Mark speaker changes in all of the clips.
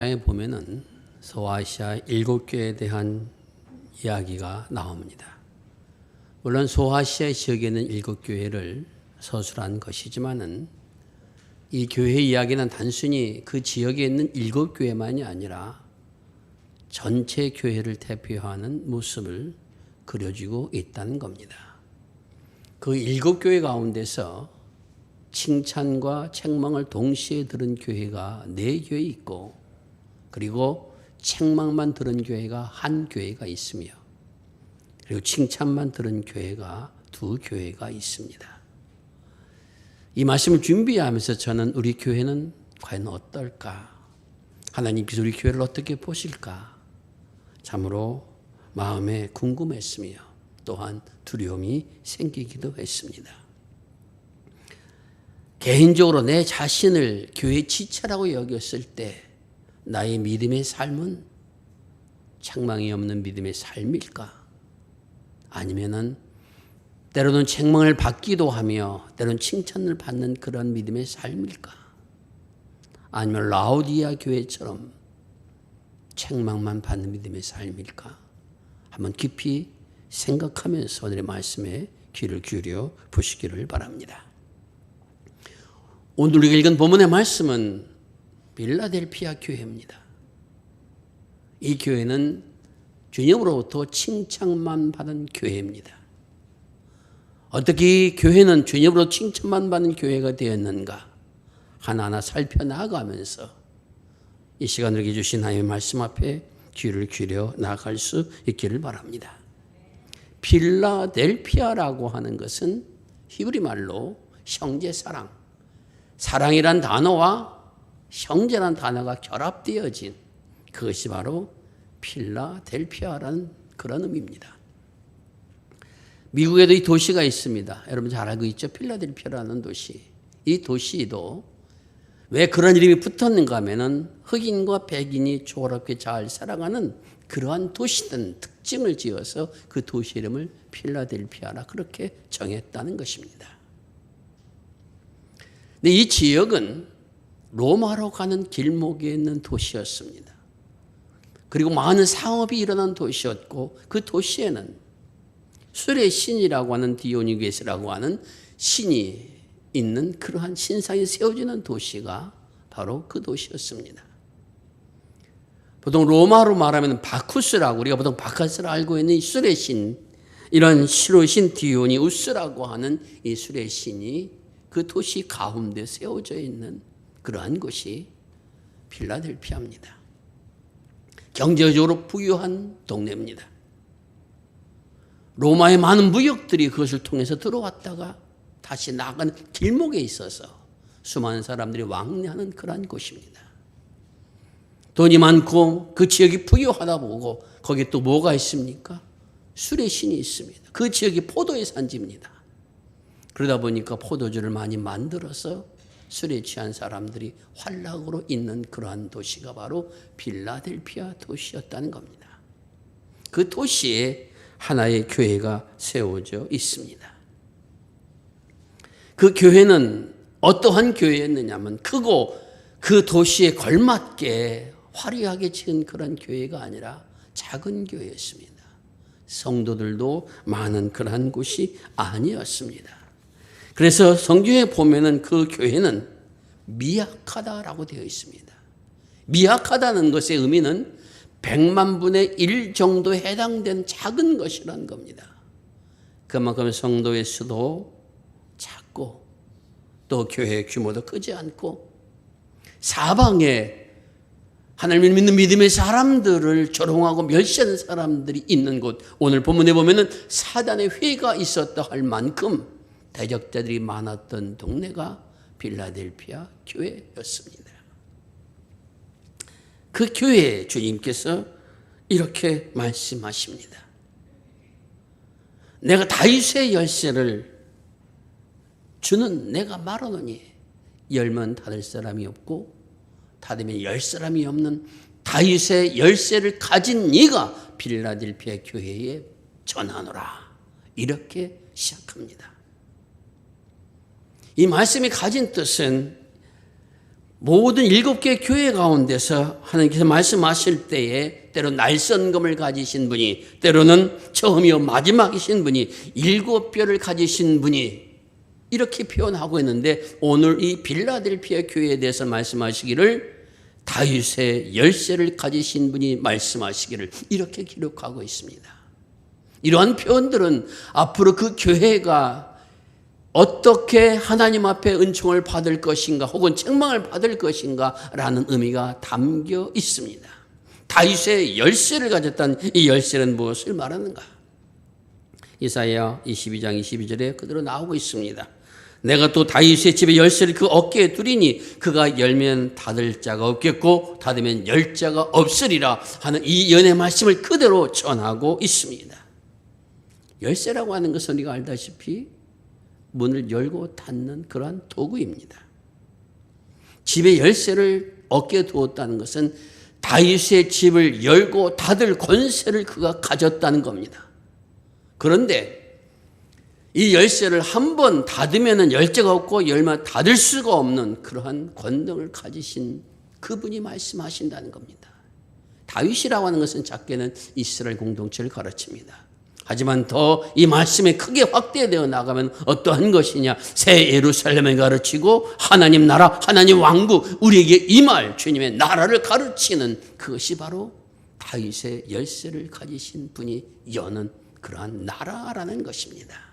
Speaker 1: 에 보면은 소아시아 7교회에 대한 이야기가 나옵니다. 물론 소아시아 지역에 있는 7교회를 서술한 것이지만은 이 교회 이야기는 단순히 그 지역에 있는 7교회만이 아니라 전체 교회를 대표하는 모습을 그려주고 있다는 겁니다. 그 7교회 가운데서 칭찬과 책망을 동시에 들은 교회가 4교회 있고, 그리고 책망만 들은 교회가 한 교회가 있으며, 그리고 칭찬만 들은 교회가 2교회가 있습니다. 이 말씀을 준비하면서 저는 우리 교회는 과연 어떨까? 하나님께서 우리 교회를 어떻게 보실까? 참으로 마음에 궁금했으며 또한 두려움이 생기기도 했습니다. 개인적으로 내 자신을 교회 지체라고 여겼을 때 나의 믿음의 삶은 책망이 없는 믿음의 삶일까? 아니면은 때로는 책망을 받기도 하며 때로는 칭찬을 받는 그런 믿음의 삶일까? 아니면 라오디아 교회처럼 책망만 받는 믿음의 삶일까? 한번 깊이 생각하면서 오늘의 말씀에 귀를 기울여 보시기를 바랍니다. 오늘 우리가 읽은 본문의 말씀은 필라델피아 교회입니다. 이 교회는 주님으로부터 칭찬만 받은 교회입니다. 어떻게 이 교회는 주님으로부터 칭찬만 받는 교회가 되었는가? 하나하나 살펴나가면서 이 시간을 주신 하나님의 말씀 앞에 귀를 기울여 나아갈 수 있기를 바랍니다. 필라델피아라고 하는 것은 히브리 말로 형제사랑, 사랑이란 단어와 형제란 단어가 결합되어진 그것이 바로 필라델피아라는 그런 의미입니다. 미국에도 이 도시가 있습니다. 여러분 잘 알고 있죠? 필라델피아라는 도시. 이 도시도 왜 그런 이름이 붙었는가 하면은 흑인과 백인이 조화롭게 잘 살아가는 그러한 도시든 특징을 지어서 그 도시 이름을 필라델피아라 그렇게 정했다는 것입니다. 근데 이 지역은 로마로 가는 길목에 있는 도시였습니다. 그리고 많은 상업이 일어난 도시였고, 그 도시에는 술의 신이라고 하는 디오니게스라고 하는 신이 있는 그러한 신상이 세워지는 도시가 바로 그 도시였습니다. 보통 로마로 말하면 바쿠스라고, 우리가 보통 바카스를 알고 있는 이 술의 신, 이런 실의 신 디오니우스라고 하는 이 술의 신이 그 도시 가운데 세워져 있는 그러한 곳이 필라델피아입니다. 경제적으로 부유한 동네입니다. 로마의 많은 무역들이 그것을 통해서 들어왔다가 다시 나가는 길목에 있어서 수많은 사람들이 왕래하는 그러한 곳입니다. 돈이 많고 그 지역이 부유하다 보고 거기에 또 뭐가 있습니까? 술의 신이 있습니다. 그 지역이 포도의 산지입니다. 그러다 보니까 포도주를 많이 만들어서 술에 취한 사람들이 환락으로 있는 그러한 도시가 바로 필라델피아 도시였다는 겁니다. 그 도시에 하나의 교회가 세워져 있습니다. 그 교회는 어떠한 교회였느냐면 크고 그 도시에 걸맞게 화려하게 지은 그런 교회가 아니라 작은 교회였습니다. 성도들도 많은 그러한 곳이 아니었습니다. 그래서 성경에 보면은 그 교회는 미약하다라고 되어 있습니다. 미약하다는 것의 의미는 100만 분의 1 정도에 해당된 작은 것이라는 겁니다. 그만큼 성도의 수도 작고 또 교회의 규모도 크지 않고 사방에 하나님을 믿는 믿음의 사람들을 조롱하고 멸시하는 사람들이 있는 곳, 오늘 본문에 보면은 사단의 회가 있었다 할 만큼 대적자들이 많았던 동네가 필라델피아 교회였습니다. 그 교회에 주님께서 이렇게 말씀하십니다. 내가 다윗의 열쇠를 주는 내가 말하노니 열면 닫을 사람이 없고 닫으면 열 사람이 없는 다윗의 열쇠를 가진 네가 필라델피아 교회에 전하노라. 이렇게 시작합니다. 이 말씀이 가진 뜻은 모든 7개 교회 가운데서 하나님께서 말씀하실 때에 때로 날선검을 가지신 분이, 때로는 처음이요 마지막이신 분이, 7뼈를 가지신 분이 이렇게 표현하고 있는데, 오늘 이 빌라델피아 교회에 대해서 말씀하시기를 다윗의 열쇠를 가지신 분이 말씀하시기를 이렇게 기록하고 있습니다. 이러한 표현들은 앞으로 그 교회가 어떻게 하나님 앞에 은총을 받을 것인가 혹은 책망을 받을 것인가 라는 의미가 담겨 있습니다. 다윗의 열쇠를 가졌다는 이 열쇠는 무엇을 말하는가? 이사야 22장 22절에 그대로 나오고 있습니다. 내가 또 다윗의 집의 열쇠를 그 어깨에 두리니 그가 열면 닫을 자가 없겠고 닫으면 열 자가 없으리라 하는 이 연의 말씀을 그대로 전하고 있습니다. 열쇠라고 하는 것은 우리가 알다시피 문을 열고 닫는 그러한 도구입니다. 집의 열쇠를 어깨에 두었다는 것은 다윗의 집을 열고 닫을 권세를 그가 가졌다는 겁니다. 그런데 이 열쇠를 한 번 닫으면 열쇠가 없고 열면 닫을 수가 없는 그러한 권능을 가지신 그분이 말씀하신다는 겁니다. 다윗이라고 하는 것은 작게는 이스라엘 공동체를 가르칩니다. 하지만 더 이 말씀이 크게 확대되어 나가면 어떠한 것이냐? 새 예루살렘을 가르치고 하나님 나라, 하나님 왕국, 우리에게 임할 주님의 나라를 가르치는 그것이 바로 다윗의 열쇠를 가지신 분이 여는 그러한 나라라는 것입니다.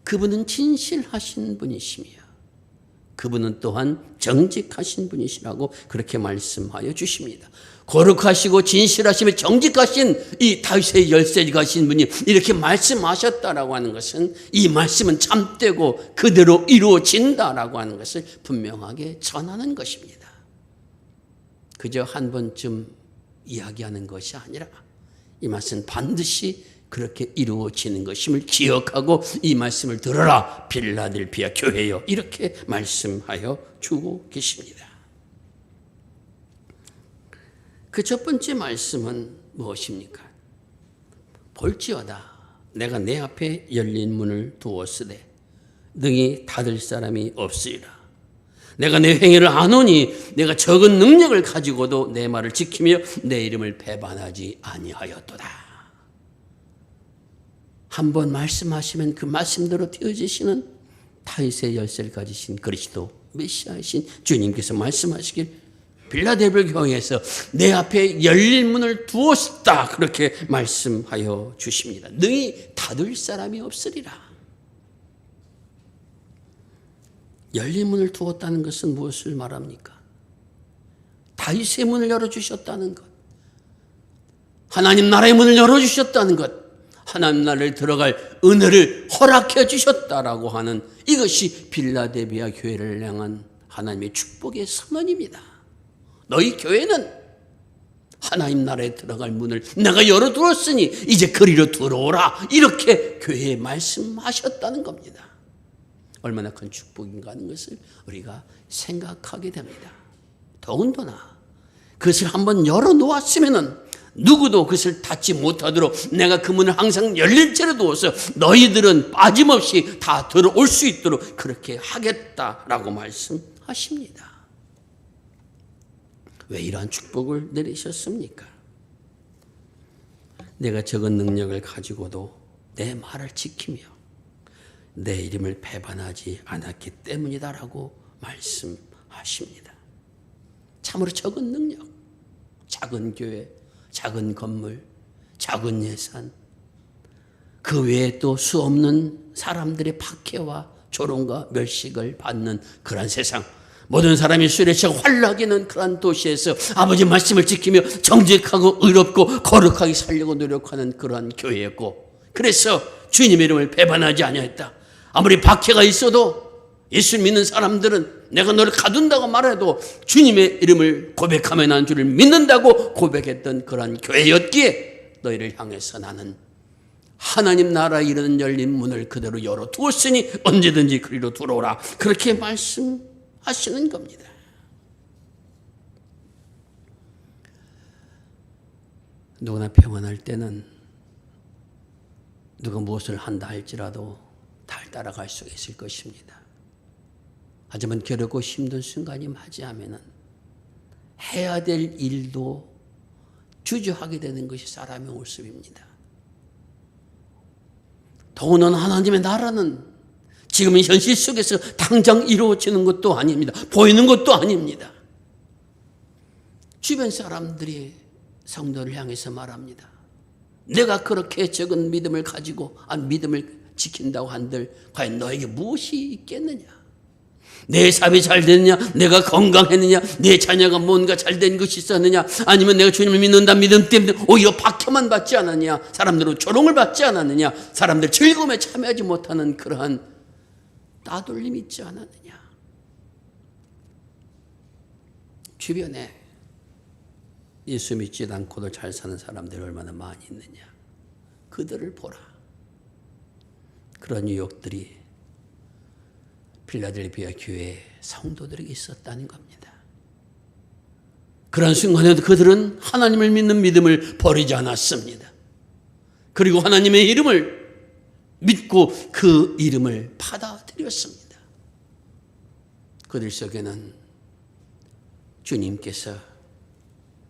Speaker 1: 그분은 진실하신 분이시며 그분은 또한 정직하신 분이시라고 그렇게 말씀하여 주십니다. 거룩하시고 진실하시며 정직하신 이 다윗의 열쇠를 가신 분이 이렇게 말씀하셨다라고 하는 것은 이 말씀은 참되고 그대로 이루어진다라고 하는 것을 분명하게 전하는 것입니다. 그저 한 번쯤 이야기하는 것이 아니라 이 말씀은 반드시 그렇게 이루어지는 것임을 기억하고 이 말씀을 들어라 빌라델피아 교회여 이렇게 말씀하여 주고 계십니다. 그 첫 번째 말씀은 무엇입니까? 볼지어다 내가 내 앞에 열린 문을 두었으되 능히 닫을 사람이 없으리라. 내가 내 행위를 아노니 내가 적은 능력을 가지고도 내 말을 지키며 내 이름을 배반하지 아니하였도다. 한번 말씀하시면 그 말씀대로 되어지시는 다윗의 열쇠를 가지신 그리스도 메시아이신 주님께서 말씀하시길 빌라델피아 교회에서 내 앞에 열린 문을 두었다 그렇게 말씀하여 주십니다. 능히 닫을 사람이 없으리라. 열린 문을 두었다는 것은 무엇을 말합니까? 다윗의 문을 열어주셨다는 것, 하나님 나라의 문을 열어주셨다는 것, 하나님 나라를 들어갈 은혜를 허락해 주셨다라고 하는 이것이 빌라델피아 교회를 향한 하나님의 축복의 선언입니다. 너희 교회는 하나님 나라에 들어갈 문을 내가 열어두었으니 이제 그리로 들어오라 이렇게 교회에 말씀하셨다는 겁니다. 얼마나 큰 축복인가 하는 것을 우리가 생각하게 됩니다. 더군다나 그것을 한번 열어놓았으면 누구도 그것을 닫지 못하도록 내가 그 문을 항상 열린 채로 두어서 너희들은 빠짐없이 다 들어올 수 있도록 그렇게 하겠다라고 말씀하십니다. 왜 이러한 축복을 내리셨습니까? 내가 적은 능력을 가지고도 내 말을 지키며 내 이름을 배반하지 않았기 때문이다라고 말씀하십니다. 참으로 적은 능력, 작은 교회, 작은 건물, 작은 예산, 그 외에 또 수 없는 사람들의 박해와 조롱과 멸식을 받는 그런 세상, 모든 사람이 술에 취하고 환락이는 그런 도시에서 아버지 말씀을 지키며 정직하고 의롭고 거룩하게 살려고 노력하는 그런 교회였고, 그래서 주님의 이름을 배반하지 아니하였다. 아무리 박해가 있어도 예수 믿는 사람들은 내가 너를 가둔다고 말해도 주님의 이름을 고백하며 난 주를 믿는다고 고백했던 그런 교회였기에 너희를 향해서 나는 하나님 나라에 이르는 열린 문을 그대로 열어두었으니 언제든지 그리로 들어오라 그렇게 말씀하시는 겁니다. 누구나 평안할 때는 누가 무엇을 한다 할지라도 달 따라갈 수 있을 것입니다. 하지만 괴롭고 힘든 순간이 맞이하면은 해야 될 일도 주저하게 되는 것이 사람의 모습입니다. 더구나 하나님의 나라는 지금 현실 속에서 당장 이루어지는 것도 아닙니다. 보이는 것도 아닙니다. 주변 사람들이 성도를 향해서 말합니다. 내가 그렇게 적은 믿음을 가지고 믿음을 지킨다고 한들 과연 너에게 무엇이 있겠느냐? 내 삶이 잘 됐느냐? 내가 건강했느냐? 내 자녀가 뭔가 잘된 것이 있었느냐? 아니면 내가 주님을 믿는다 믿음 때문에 오히려 박해만 받지 않았느냐? 사람들로 조롱을 받지 않았느냐? 사람들 즐거움에 참여하지 못하는 그러한 따돌림이 있지 않았느냐? 주변에 예수 믿지 않고도 잘 사는 사람들이 얼마나 많이 있느냐? 그들을 보라. 그런 유혹들이 필라델피아 교회 성도들에게 있었다는 겁니다. 그런 순간에도 그들은 하나님을 믿는 믿음을 버리지 않았습니다. 그리고 하나님의 이름을 믿고 그 이름을 받아들였습니다. 그들 속에는 주님께서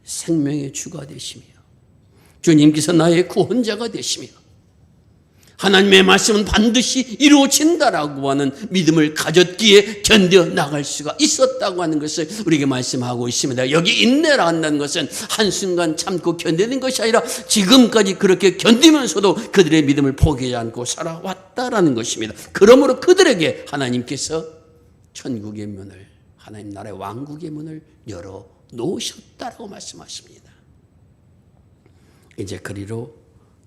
Speaker 1: 생명의 주가 되시며 주님께서 나의 구원자가 되시며 하나님의 말씀은 반드시 이루어진다라고 하는 믿음을 가졌기에 견뎌나갈 수가 있었다고 하는 것을 우리에게 말씀하고 있습니다. 여기 인내라 한다는 것은 한순간 참고 견디는 것이 아니라 지금까지 그렇게 견디면서도 그들의 믿음을 포기하지 않고 살아왔다라는 것입니다. 그러므로 그들에게 하나님께서 천국의 문을, 하나님 나라의 왕국의 문을 열어 놓으셨다라고 말씀하십니다. 이제 그리로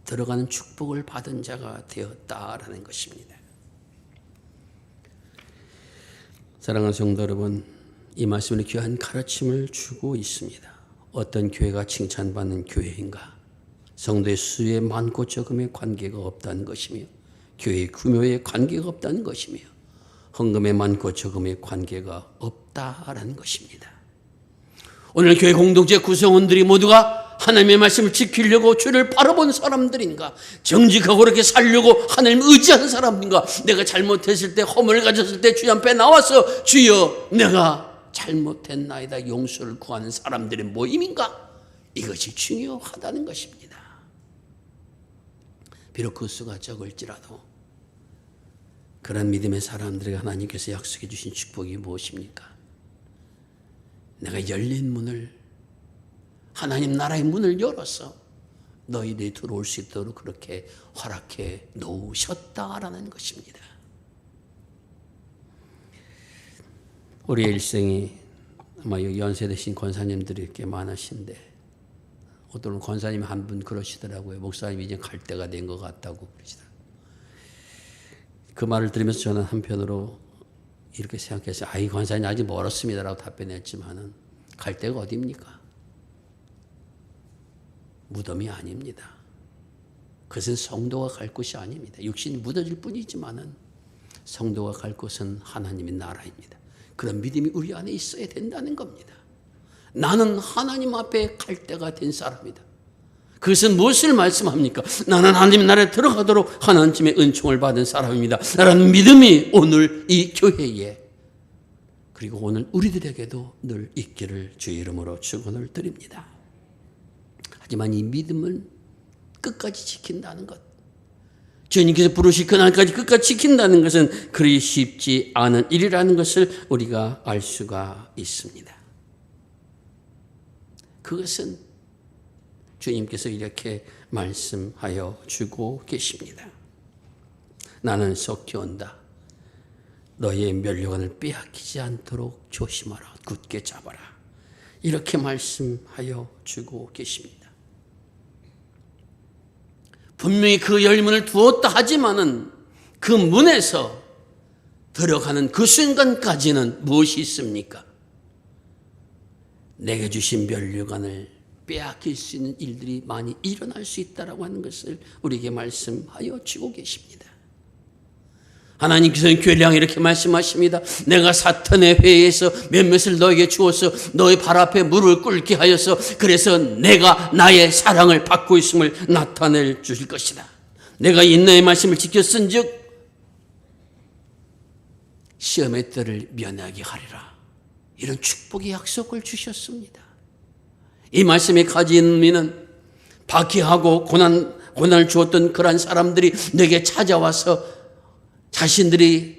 Speaker 1: 들어가는 축복을 받은 자가 되었다라는 것입니다. 사랑하는 성도 여러분, 이 말씀은 귀한 가르침을 주고 있습니다. 어떤 교회가 칭찬받는 교회인가? 성도의 수에 많고 적음에 관계가 없다는 것이며 교회의 규모에 관계가 없다는 것이며 헌금에 많고 적음에 관계가 없다라는 것입니다. 오늘 교회 공동체 구성원들이 모두가 하나님의 말씀을 지키려고 주를 바라본 사람들인가? 정직하고 그렇게 살려고 하나님을 의지하는 사람인가? 내가 잘못했을 때, 허물을 가졌을 때 주님 앞에 나와서 주여 내가 잘못했나이다 용서를 구하는 사람들의 모임인가? 이것이 중요하다는 것입니다. 비록 그 수가 적을지라도 그런 믿음의 사람들에게 하나님께서 약속해 주신 축복이 무엇입니까? 내가 열린 문을, 하나님 나라의 문을 열어서 너희들이 들어올 수 있도록 그렇게 허락해 놓으셨다라는 것입니다. 우리의 일생이 아마 여기 연세 드신 권사님들이 이렇게 많으신데 어떤 권사님 한 분 그러시더라고요. 목사님이 이제 갈 때가 된 것 같다고 그러시더라고요. 그 말을 들으면서 저는 한편으로 이렇게 생각했어요. 이 권사님 아직 멀었습니다라고 답변했지만은 갈 데가 어디입니까? 무덤이 아닙니다. 그것은 성도가 갈 곳이 아닙니다. 육신이 묻어질 뿐이지만은 성도가 갈 곳은 하나님의 나라입니다. 그런 믿음이 우리 안에 있어야 된다는 겁니다. 나는 하나님 앞에 갈 때가 된 사람이다. 그것은 무엇을 말씀합니까? 나는 하나님의 나라에 들어가도록 하나님의 은총을 받은 사람입니다. 라는 믿음이 오늘 이 교회에 그리고 오늘 우리들에게도 늘 있기를 주의 이름으로 축원을 드립니다. 하지만 이 믿음을 끝까지 지킨다는 것, 주님께서 부르실 그날까지 끝까지 지킨다는 것은 그리 쉽지 않은 일이라는 것을 우리가 알 수가 있습니다. 그것은 주님께서 이렇게 말씀하여 주고 계십니다. 나는 속히 온다. 너의 면류관을 빼앗기지 않도록 조심하라. 굳게 잡아라. 이렇게 말씀하여 주고 계십니다. 분명히 그 열문을 두었다 하지만은 그 문에서 들어가는 그 순간까지는 무엇이 있습니까? 내게 주신 면류관을 빼앗길 수 있는 일들이 많이 일어날 수 있다라고 하는 것을 우리에게 말씀하여 주고 계십니다. 하나님께서는 교회를 향해 이렇게 말씀하십니다. 내가 사탄의 회의에서 몇몇을 너에게 주어서 너의 발 앞에 무릎을 꿇게 하여서 그래서 내가 나의 사랑을 받고 있음을 나타내 주실 것이다. 내가 인내의 말씀을 지켰은즉 시험의 때를 면하게 하리라. 이런 축복의 약속을 주셨습니다. 이 말씀에 가진 의미는 박해하고 고난을 주었던 그러한 사람들이 내게 찾아와서 자신들이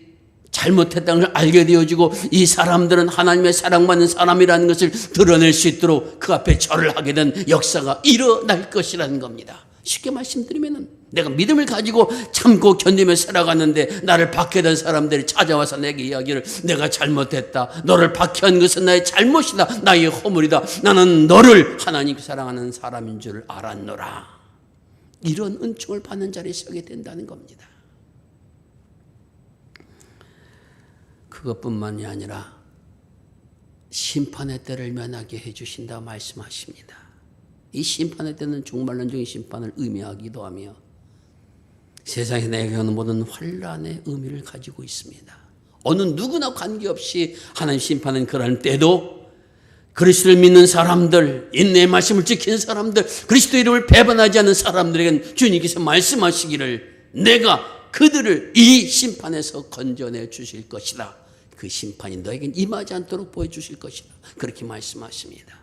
Speaker 1: 잘못했다는 걸 알게 되어지고 이 사람들은 하나님의 사랑받는 사람이라는 것을 드러낼 수 있도록 그 앞에 절을 하게 된 역사가 일어날 것이라는 겁니다. 쉽게 말씀드리면 내가 믿음을 가지고 참고 견디며 살아갔는데 나를 박해던 사람들이 찾아와서 내게 이야기를 내가 잘못했다. 너를 박해한 것은 나의 잘못이다. 나의 허물이다. 나는 너를 하나님 사랑하는 사람인 줄 알았노라. 이런 은총을 받는 자리에 서게 된다는 겁니다. 그것뿐만이 아니라 심판의 때를 면하게 해주신다 말씀하십니다. 이 심판의 때는 종말론적인 심판을 의미하기도 하며 세상에 내게 오는 모든 환난의 의미를 가지고 있습니다. 어느 누구나 관계없이 하나님 심판은 그럴 때도 그리스도를 믿는 사람들, 인내의 말씀을 지키는 사람들, 그리스도 이름을 배반하지 않는 사람들에게는 주님께서 말씀하시기를 내가 그들을 이 심판에서 건져내 주실 것이다. 그 심판이 너에겐 임하지 않도록 보여주실 것이다. 그렇게 말씀하십니다.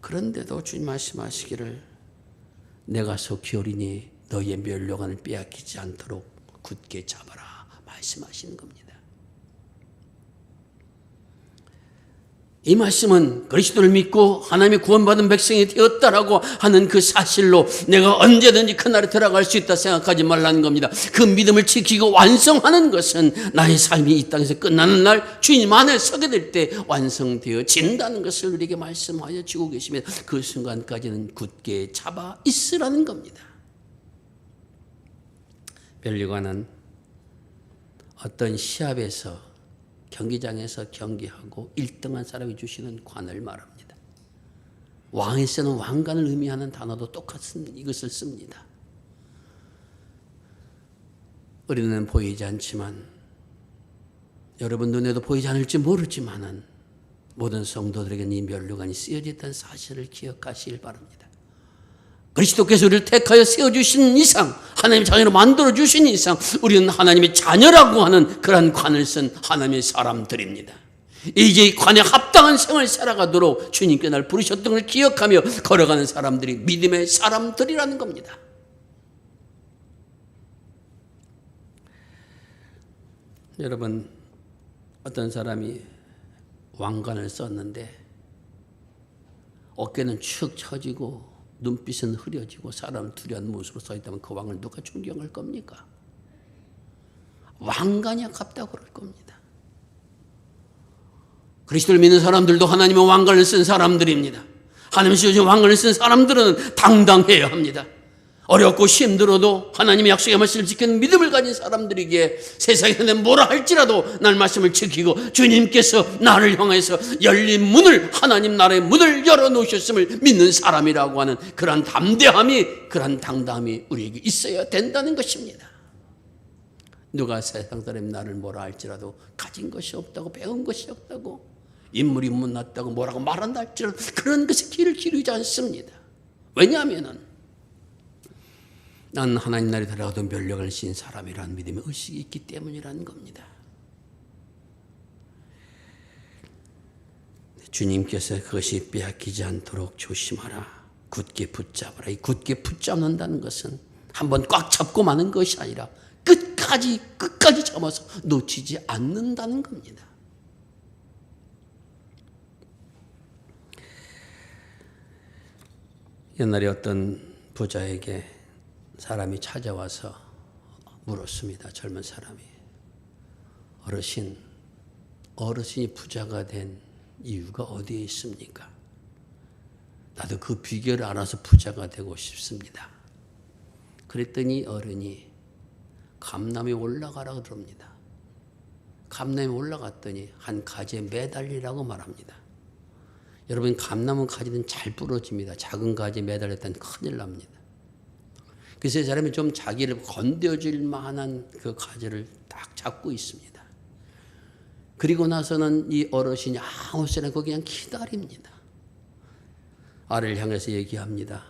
Speaker 1: 그런데도 주님 말씀하시기를 내가 속히 오리니 너의 멸류관을 빼앗기지 않도록 굳게 잡아라 말씀하시는 겁니다. 이 말씀은 그리스도를 믿고 하나님의 구원받은 백성이 되었다라고 하는 그 사실로 내가 언제든지 그날에 들어갈 수 있다 생각하지 말라는 겁니다. 그 믿음을 지키고 완성하는 것은 나의 삶이 이 땅에서 끝나는 날 주님 안에 서게 될 때 완성되어진다는 것을 우리에게 말씀하여 주고 계십니다. 그 순간까지는 굳게 잡아 있으라는 겁니다. 멸류관은 어떤 시합에서 경기장에서 경기하고 1등한 사람이 주시는 관을 말합니다. 왕에서는 왕관을 의미하는 단어도 똑같은 이것을 씁니다. 우리는 보이지 않지만 여러분 눈에도 보이지 않을지 모르지만은 모든 성도들에게는 이 멸류관이 쓰여져 있다는 사실을 기억하시길 바랍니다. 그리스도께서 우리를 택하여 세워주신 이상, 하나님의 자녀로 만들어주신 이상 우리는 하나님의 자녀라고 하는 그런 관을 쓴 하나님의 사람들입니다. 이제 이 관에 합당한 생활을 살아가도록 주님께 날 부르셨던 걸 기억하며 걸어가는 사람들이 믿음의 사람들이라는 겁니다. 여러분, 어떤 사람이 왕관을 썼는데 어깨는 축 처지고 눈빛은 흐려지고 사람은 두려운 모습으로 서 있다면 그 왕을 누가 존경할 겁니까? 왕관이 아깝다고 그럴 겁니다. 그리스도를 믿는 사람들도 하나님의 왕관을 쓴 사람들입니다. 하나님의 주신 왕관을 쓴 사람들은 당당해야 합니다. 어렵고 힘들어도 하나님의 약속의 말씀을 지키는 믿음을 가진 사람들에게 세상에 뭐라 할지라도 날 말씀을 지키고 주님께서 나를 향해서 열린 문을 하나님 나라의 문을 열어놓으셨음을 믿는 사람이라고 하는 그런 담대함이 그런 당당함이 우리에게 있어야 된다는 것입니다. 누가 세상 사람이 나를 뭐라 할지라도 가진 것이 없다고 배운 것이 없다고 인물이 못났다고 뭐라고 말한다 할지라도 그런 것에 귀를 기울이지 않습니다. 왜냐하면 난 하나님 나라에 들어가도 멸류관을 씌인 사람이라는 믿음의 의식이 있기 때문이라는 겁니다. 주님께서 그것이 빼앗기지 않도록 조심하라. 굳게 붙잡아라. 이 굳게 붙잡는다는 것은 한번 꽉 잡고 마는 것이 아니라 끝까지 잡아서 놓치지 않는다는 겁니다. 옛날에 어떤 부자에게 사람이 찾아와서 물었습니다. 젊은 사람이. 어르신이 부자가 된 이유가 어디에 있습니까? 나도 그 비결을 알아서 부자가 되고 싶습니다. 그랬더니 어른이 감람에 올라가라 그럽니다. 감람에 올라갔더니 한 가지에 매달리라고 말합니다. 여러분 감나무 가지는 잘 부러집니다. 작은 가지에 매달렸다는 큰일 납니다. 그래서 이 사람이 좀 자기를 건드려줄 만한 그 가지를 딱 잡고 있습니다. 그리고 나서는 이 어르신이 아무 소리 않고 그냥 기다립니다. 아래를 향해서 얘기합니다.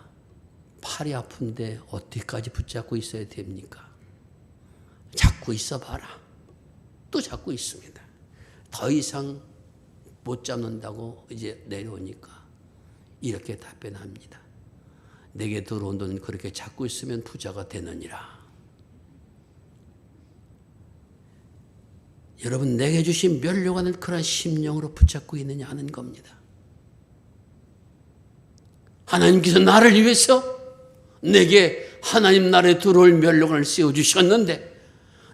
Speaker 1: 팔이 아픈데 어디까지 붙잡고 있어야 됩니까? 잡고 있어 봐라. 또 잡고 있습니다. 더 이상 못 잡는다고 이제 내려오니까 이렇게 답변합니다. 내게 들어온 돈 그렇게 잡고 있으면 부자가 되느니라. 여러분, 내게 주신 멸류관을 그런 심령으로 붙잡고 있느냐 하는 겁니다. 하나님께서 나를 위해서 내게 하나님 나라에 들어올 멸류관을 세워주셨는데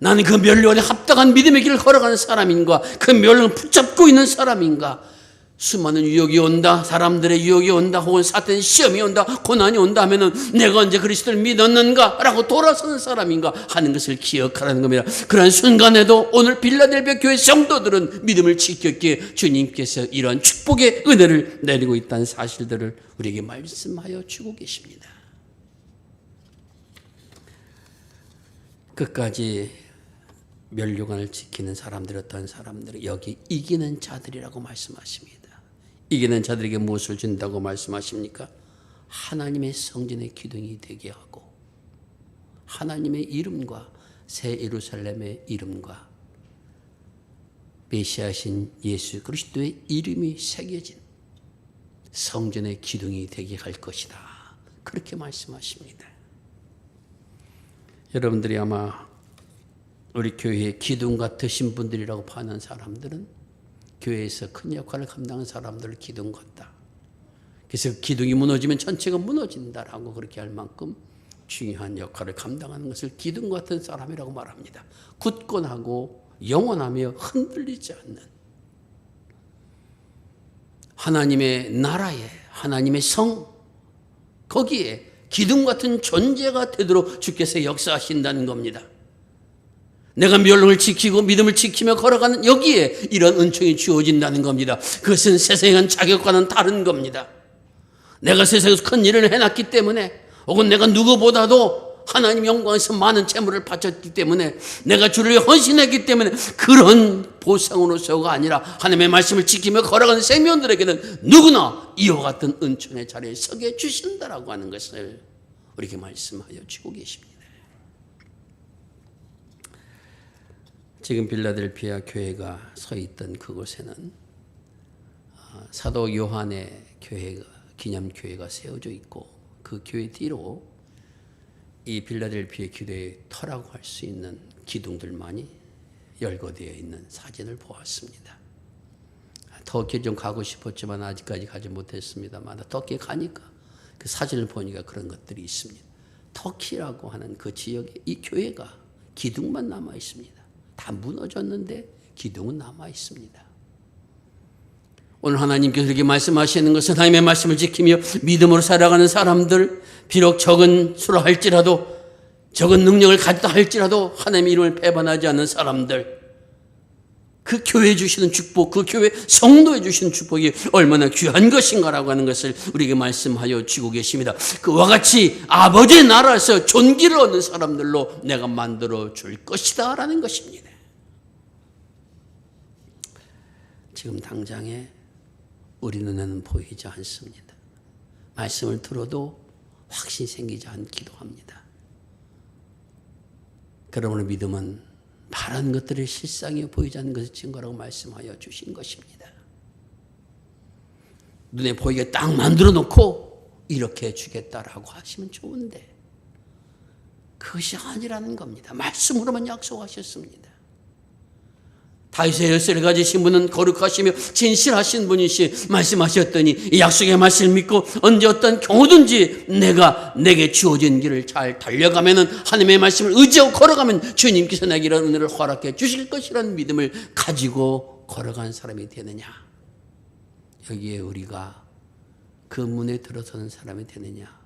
Speaker 1: 나는 그 멸류관에 합당한 믿음의 길을 걸어가는 사람인가, 그 멸류관을 붙잡고 있는 사람인가. 수많은 유혹이 온다, 사람들의 유혹이 온다, 혹은 사탄의 시험이 온다, 고난이 온다 하면은 내가 언제 그리스도를 믿었는가 라고 돌아서는 사람인가 하는 것을 기억하라는 겁니다. 그런 순간에도 오늘 빌라델비아 교회 성도들은 믿음을 지켰기에 주님께서 이러한 축복의 은혜를 내리고 있다는 사실들을 우리에게 말씀하여 주고 계십니다. 끝까지 멸류관을 지키는 사람들, 어떤 사람들은 여기 이기는 자들이라고 말씀하십니다. 이기는 자들에게 무엇을 준다고 말씀하십니까? 하나님의 성전의 기둥이 되게 하고 하나님의 이름과 새 예루살렘의 이름과 메시아신 예수 그리스도의 이름이 새겨진 성전의 기둥이 되게 할 것이다. 그렇게 말씀하십니다. 여러분들이 아마 우리 교회의 기둥 같으신 분들이라고 파는 사람들은 교회에서 큰 역할을 감당한 사람들을 기둥 같다. 그래서 기둥이 무너지면 전체가 무너진다라고 그렇게 할 만큼 중요한 역할을 감당하는 것을 기둥 같은 사람이라고 말합니다. 굳건하고 영원하며 흔들리지 않는 하나님의 나라에, 하나님의 성, 거기에 기둥 같은 존재가 되도록 주께서 역사하신다는 겁니다. 내가 멸망을 지키고 믿음을 지키며 걸어가는 여기에 이런 은총이 주어진다는 겁니다. 그것은 세상의 자격과는 다른 겁니다. 내가 세상에서 큰 일을 해놨기 때문에, 혹은 내가 누구보다도 하나님 영광에서 많은 재물을 바쳤기 때문에, 내가 주를 헌신했기 때문에 그런 보상으로서가 아니라 하나님의 말씀을 지키며 걸어가는 생명들에게는 누구나 이와 같은 은총의 자리에 서게 주신다라고 하는 것을 우리에게 말씀하여 주고 계십니다. 지금 빌라델비아 교회가 서 있던 그곳에는 사도 요한의 교회가, 기념교회가 세워져 있고 그 교회 뒤로 이 빌라델비아 교회의 터라고 할 수 있는 기둥들만이 열거되어 있는 사진을 보았습니다. 터키에 좀 가고 싶었지만 아직까지 가지 못했습니다만 터키에 가니까 그 사진을 보니까 그런 것들이 있습니다. 터키라고 하는 그 지역에 이 교회가 기둥만 남아 있습니다. 다 무너졌는데 기둥은 남아 있습니다. 오늘 하나님께서 이렇게 말씀하시는 것은 하나님의 말씀을 지키며 믿음으로 살아가는 사람들, 비록 적은 수로 할지라도, 적은 능력을 가졌다 할지라도 하나님의 이름을 배반하지 않는 사람들, 그 교회에 주시는 축복, 그 교회 성도에 주시는 축복이 얼마나 귀한 것인가라고 하는 것을 우리에게 말씀하여 주고 계십니다. 그와 같이 아버지의 나라에서 존귀를 얻는 사람들로 내가 만들어 줄 것이다 라는 것입니다. 지금 당장에 우리 눈에는 보이지 않습니다. 말씀을 들어도 확신이 생기지 않기도 합니다. 그러므로 믿음은 바른 것들의 실상이 보이지 않는 것의 증거라고 말씀하여 주신 것입니다. 눈에 보이게 딱 만들어 놓고 이렇게 주겠다라고 하시면 좋은데 그것이 아니라는 겁니다. 말씀으로만 약속하셨습니다. 다윗의 열쇠를 가지신 분은 거룩하시며 진실하신 분이시 말씀하셨더니 이 약속의 말씀을 믿고 언제 어떤 경우든지 내게 주어진 길을 잘 달려가면은 하나님의 말씀을 의지하고 걸어가면 주님께서 내게 이런 은혜를 허락해 주실 것이라는 믿음을 가지고 걸어간 사람이 되느냐, 여기에 우리가 그 문에 들어서는 사람이 되느냐,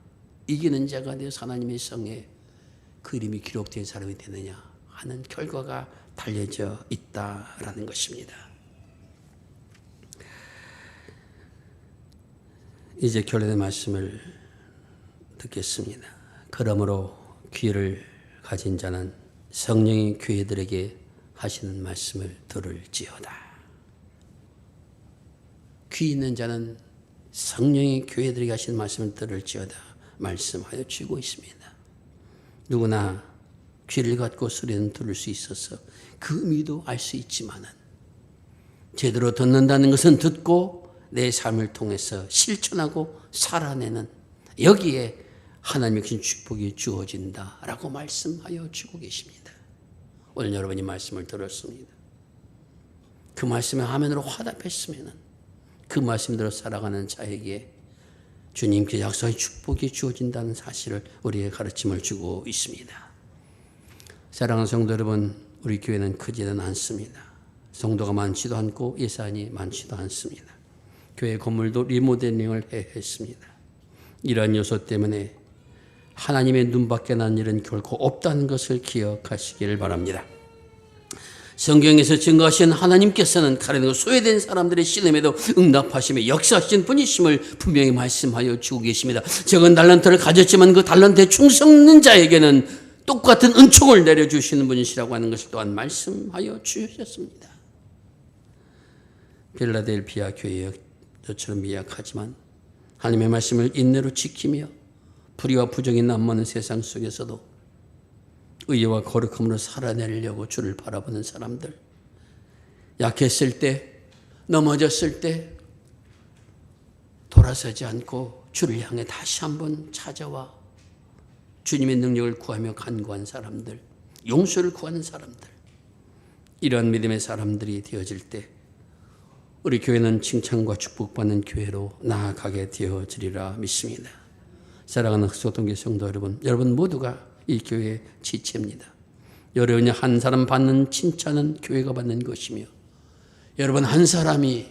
Speaker 1: 이기는 자가 되어서 하나님의 성에 그 이름이 기록된 사람이 되느냐 하는 결과가 달려져 있다라는 것입니다. 이제 결론의 말씀을 듣겠습니다. 그러므로 귀를 가진 자는 성령이 교회들에게 하시는 말씀을 들을지어다. 귀 있는 자는 성령이 교회들에게 하시는 말씀을 들을지어다 말씀하여 주고 있습니다. 누구나 귀를 갖고 소리는 들을 수 있어서 그 의미도 알 수 있지만은 제대로 듣는다는 것은 듣고 내 삶을 통해서 실천하고 살아내는 여기에 하나님의 큰 축복이 주어진다라고 말씀하여 주고 계십니다. 오늘 여러분이 말씀을 들었습니다. 그 말씀에 아멘으로 화답했으면 그 말씀대로 살아가는 자에게 주님께 약속의 축복이 주어진다는 사실을 우리의 가르침을 주고 있습니다. 사랑하는 성도 여러분, 우리 교회는 크지는 않습니다. 성도가 많지도 않고 예산이 많지도 않습니다. 교회 건물도 리모델링을 했습니다. 이러한 요소 때문에 하나님의 눈밖에 난 일은 결코 없다는 것을 기억하시기를 바랍니다. 성경에서 증거하신 하나님께서는 가련하고 소외된 사람들의 신음에도 응답하시며 역사하신 분이심을 분명히 말씀하여 주고 계십니다. 적은 달란트를 가졌지만 그 달란트에 충성는 자에게는 똑같은 은총을 내려주시는 분이시라고 하는 것을 또한 말씀하여 주셨습니다. 필라델피아 교회에 저처럼 미약하지만 하나님의 말씀을 인내로 지키며 불의와 부정이 난무하는 세상 속에서도 의와 거룩함으로 살아내려고 주를 바라보는 사람들, 약했을 때, 넘어졌을 때 돌아서지 않고 주를 향해 다시 한번 찾아와 주님의 능력을 구하며 간구한 사람들, 용서를 구하는 사람들, 이러한 믿음의 사람들이 되어질 때 우리 교회는 칭찬과 축복받는 교회로 나아가게 되어지리라 믿습니다. 사랑하는 흑소동교 성도 여러분, 여러분 모두가 이 교회의 지체입니다. 여러분이 한 사람 받는 칭찬은 교회가 받는 것이며 여러분 한 사람이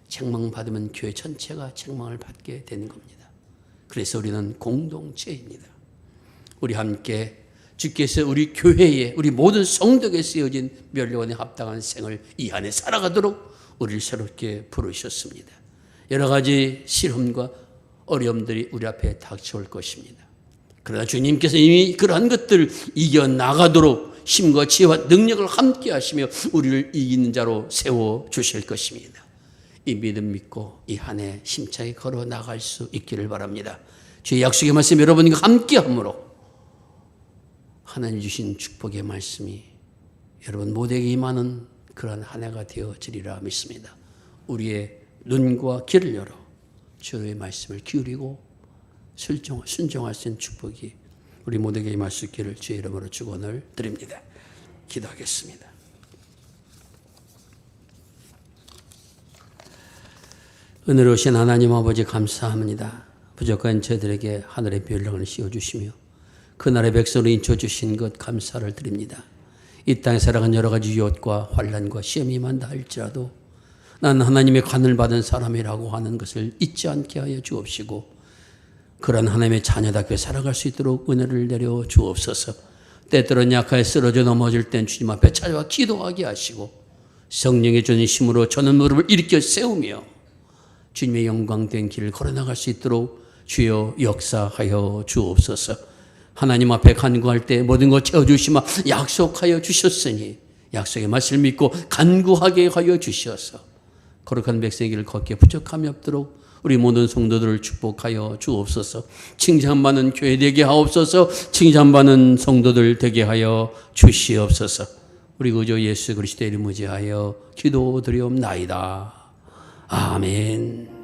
Speaker 1: 책망받으면 교회 전체가 책망을 받게 되는 겁니다. 그래서 우리는 공동체입니다. 우리 함께 주께서 우리 교회에 우리 모든 성도에게 쓰여진 멸류관에 합당한 생을 이 안에 살아가도록 우리를 새롭게 부르셨습니다. 여러 가지 시험과 어려움들이 우리 앞에 닥쳐올 것입니다. 그러나 주님께서 이미 그러한 것들을 이겨나가도록 힘과 지혜와 능력을 함께 하시며 우리를 이기는 자로 세워주실 것입니다. 이 믿음 믿고 이 한 해 힘차게 걸어 나갈 수 있기를 바랍니다. 주의 약속의 말씀 여러분과 함께 함으로 하나님 주신 축복의 말씀이 여러분 모두에게 임하는 그러한 한 해가 되어지리라 믿습니다. 우리의 눈과 귀를 열어 주의 말씀을 기울이고 순종할 수 있는 축복이 우리 모두에게 임할 수 있기를 주의 이름으로 축원을 드립니다. 기도하겠습니다. 은혜로우신 하나님 아버지 감사합니다. 부족한 저들에게 하늘의 별량을 씌워주시며 그날의 백성을 인쳐주신 것 감사를 드립니다. 이 땅에 살아간 여러 가지 유혹과 환난과 시험이 임한다 할지라도 나는 하나님의 간을 받은 사람이라고 하는 것을 잊지 않게 하여 주옵시고 그런 하나님의 자녀답게 살아갈 수 있도록 은혜를 내려 주옵소서. 때때로 약하게 쓰러져 넘어질 땐 주님 앞에 찾아와 기도하게 하시고 성령의 주는 힘으로 저는 무릎을 일으켜 세우며 주님의 영광된 길을 걸어나갈 수 있도록 주여 역사하여 주옵소서. 하나님 앞에 간구할 때 모든 것 채워주시마 약속하여 주셨으니 약속의 말씀을 믿고 간구하게 하여 주셔서 거룩한 백성의 길을 걷기에 부족함이 없도록 우리 모든 성도들을 축복하여 주옵소서. 칭찬받는 교회 되게 하옵소서. 칭찬받는 성도들 되게 하여 주시옵소서. 우리 구주 예수 그리스도의 이름 의지하여 기도드리옵나이다. 아멘.